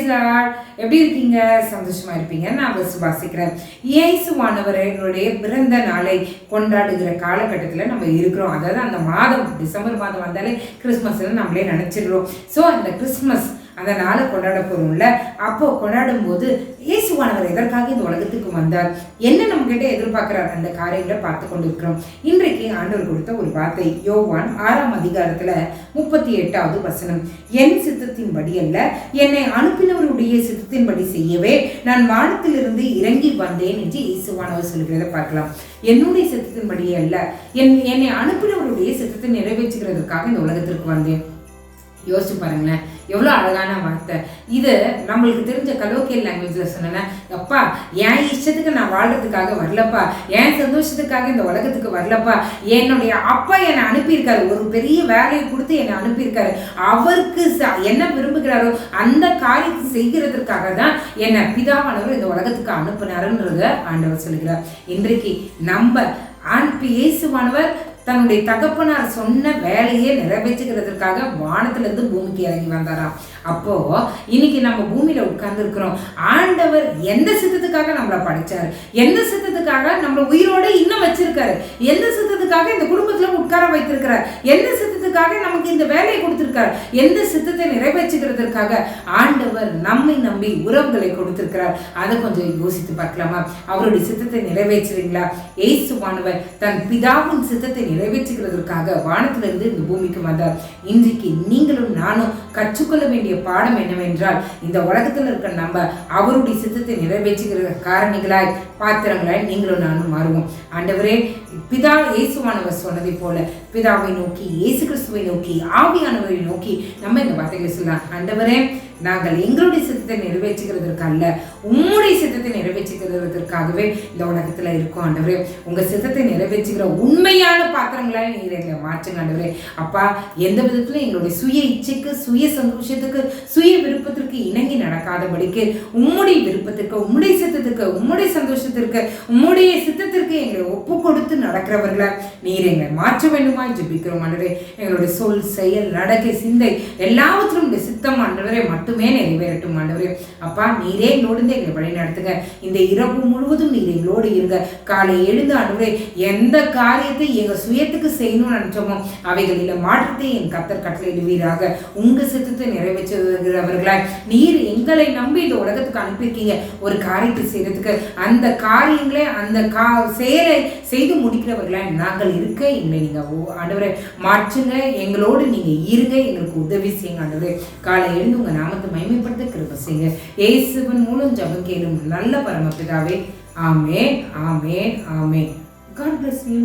Price Lord. எப்படி இருக்கீங்க? சந்தோஷமா இருப்பீங்க நான் விசுவாசிக்கிறேன். இயேசுவானவருடைய பிறந்த நாளை கொண்டாடுகிற காலகட்டத்தில் நம்ம இருக்கிறோம். அதாவது அந்த மாதம் டிசம்பர் மாதம் வந்தாலே கிறிஸ்மஸ்ன்னு நம்மளே நினச்சிடுறோம். ஸோ அந்த கிறிஸ்மஸ் அந்த நாளை கொண்டாட போகிறோம்ல, அப்போ கொண்டாடும் போது இயேசுவானவர் எதற்காக இந்த உலகத்துக்கு வந்தார், என்ன நம்ம கிட்ட எதிர்பார்க்கிறார், அந்த காரியங்களை பார்த்து கொண்டு இருக்கிறோம். இன்றைக்கு ஆண்டவர் கொடுத்த ஒரு வார்த்தை யோவான் 6ஆம் அதிகாரத்துல 38வது வசனம். என் சித்தத்தின்படி அல்ல, என்னை அனுப்பினவருடைய சித்தத்தின்படி செய்யவே நான் வானத்திலிருந்து இறங்கி வந்தேன் என்று இயேசுவானவர் சொல்கிறத பார்க்கலாம். என்னுடைய சித்தத்தின்படியே அல்ல, என்னை அனுப்பினவருடைய சித்தத்தை நிறைவேற்றுகிறதுக்காக இந்த உலகத்திற்கு வந்தேன். யோசிச்சு பாருங்களேன், எவ்வளோ அழகான வார்த்தை இது. நம்மளுக்கு தெரிஞ்ச கலோக்கியல் லாங்குவேஜில் சொன்னேன்னா, அப்பா என் இஷ்டத்துக்கு நான் வாழ்றதுக்காக வரலப்பா, என் சந்தோஷத்துக்காக இந்த உலகத்துக்கு வரலப்பா, என்னுடைய அப்பா என்னை அனுப்பியிருக்காரு, ஒரு பெரிய வேலையை கொடுத்து என்னை அனுப்பியிருக்காரு, அவருக்கு என்ன விரும்புகிறாரோ அந்த காரியத்தை செய்கிறதுக்காக தான் என்னை பிதாவானவர் இந்த உலகத்துக்கு அனுப்பினாருன்றத ஆண்டவர் சொல்கிறார். இன்றைக்கு நம்ம இயேசுவானவர் தன்னுடைய தகப்பனார் சொன்ன வேலையை நிறைவேற்றுகிறதுக்காக வானத்திலிருந்து பூமிக்கு இறங்கி வந்தாராம். அப்போ இன்னைக்கு நம்ம பூமியில உட்கார்ந்து இருக்கிறோம். ஆண்டவர் எந்த சித்தத்துக்காக நம்மளை படைச்சாரு, எந்த சித்தத்துக்காக நம்மளை உயிரோட இன்னும் வச்சிருக்காரு, எந்த சித்தத்துக்காக இந்த குடும்பத்துல உட்கார வைத்திருக்கிறார், எந்த சித்தத்துக்காக நமக்கு இந்த வேலையை கொடுத்திருக்காரு, எந்த சித்தத்தை நிறைவேற்றுகிறதுக்காக ஆண்டவர் நம்மை நம்பி உறவுகளை கொடுத்திருக்கிறார். அதை கொஞ்சம் யோசித்து பார்க்கலாமா? அவருடைய சித்தத்தை நிறைவேற்றுறீங்களா? இயேசுவானவர் தன் பிதாவின் சித்தத்தை நிறைவேற்றுகிறதற்காக வானத்திலிருந்து இந்த பூமிக்கு வந்தார். இன்றைக்கு நீங்களும் நானும் கற்றுக்கொள்ள வேண்டிய பாடம் என்னவென்றால், இந்த உலகத்தில் இருக்க நம்ம அவருடைய சித்தத்தை நிறைவேற்றுகிற காரணிகளாய் பாத்திரங்களாய் நீங்களும் நானும் மாறுவோம். ஆண்டவரே, பிதா இயேசுவானவர் சொன்னதை போல பிதாவை நோக்கி, இயேசு கிறிஸ்துவை நோக்கி, ஆவியானவரை நோக்கி நம்ம இந்த வார்த்தைகளை சொல்லலாம். ஆண்டவரே, நாங்கள் எங்களுடைய சித்தத்தை நிறைவேற்றுகிறதற்கு அல்ல, உம்முடைய சித்தத்தை நிறைவேற்றுகிறதற்காகவே இந்த உலகத்துல இருக்கோம். ஆண்டவரே, உங்க சித்தத்தை நிறைவேற்றுகிற உண்மையான பாத்திரங்களாக நீர் எங்களை மாற்றுங்க. ஆண்டவரே அப்பா, எந்த விதத்துல எங்களுடைய சுய இச்சைக்கு, சுய சந்தோஷத்துக்கு, சுய விருப்பத்திற்கு இணங்கி நடக்காதபடிக்கு உம்முடைய விருப்பத்திற்கு, உம்முடைய சித்தத்துக்கு, உம்முடைய சந்தோஷத்திற்கு, உம்முடைய சித்தத்திற்கு எங்களை ஒப்பு கொடுத்து நடக்கிறவர்களா நீர் எங்களை மாற்ற வேண்டுமா ஜெபிக்கிறோம். ஆண்டவரே, எங்களுடைய சொல், செயல், நடக்கை, சிந்தை எல்லாவற்றிலும் உடைய சித்தம் ஆண்டவரே மட்டுமே நிறைவேறட்டும். ஆண்டவரே அப்பா, நீரே எங்களோடு எங்களை வழி நடத்துங்க. இந்த இரவு முழுவதும் நீர் எங்களோடு இருங்க. காலை எழுந்து ஆண்டவரே, எந்த காரியத்தை எங்க சுயத்துக்கு செய்யணும்னு நினைச்சோமோ அவைகளில மாற்றத்தை என் கர்த்தர் கட்டளையிடுவீராக. உங்க சித்தத்தை நிறைவேற்றுகிறவர்களாய் நீர் எங்களை நம்பி இந்த உலகத்துக்கு அனுப்பியிருக்கீங்க ஒரு காரியத்தை செய்யறதுக்கு. அந்த காரியங்களே, அந்த செயலை செய்து முடிக்கிறவர்களாய் நாங்கள் இருக்க எங்களை நீங்க ஆண்டவரே மாற்றுங்க. எங்களோடு நீங்க இருங்க, எங்களுக்கு உதவி செய்யுங்க. ஆண்டவரே, காலை எழுந்து உங்க நாமத்தை மகிமைப்படுத்த கிருபை செய்யுங்க. இயேசுவின் மூலம் ஜெபம் கேளும் நல்ல பரமபிதாவே. ஆமென், ஆமென், ஆமென். God bless you.